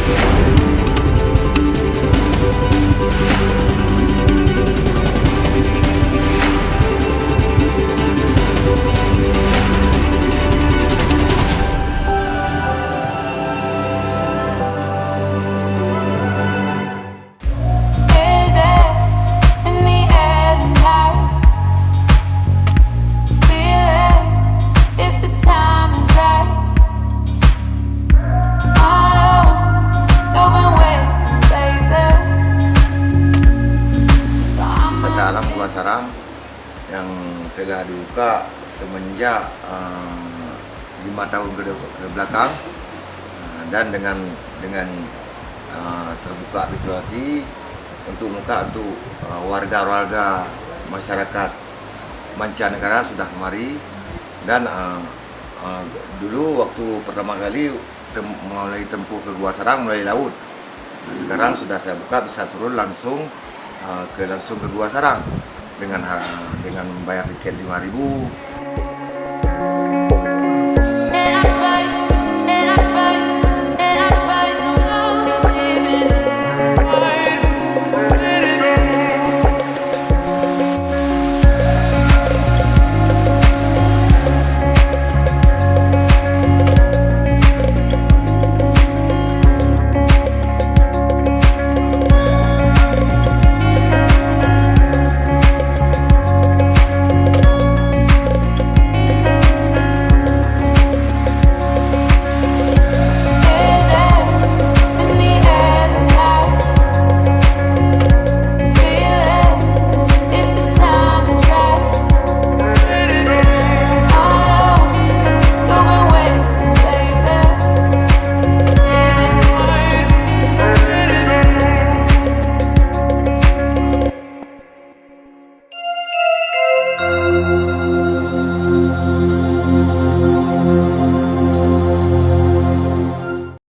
Is it in the air tonight? Feel it if the time is right. I know you've been waiting, baby. So I'm Wisata alam Gua Sarang yang telah dibuka semenjak 5 tahun ke belakang, dan dengan terbuka pintu hati untuk warga-warga masyarakat mancanegara sudah kemari. Dan dulu waktu pertama kali mulai tempuh ke Gua Sarang melalui laut. Sekarang sudah saya buka bisa turun langsung ke Gua Sarang dengan membayar tiket 5.000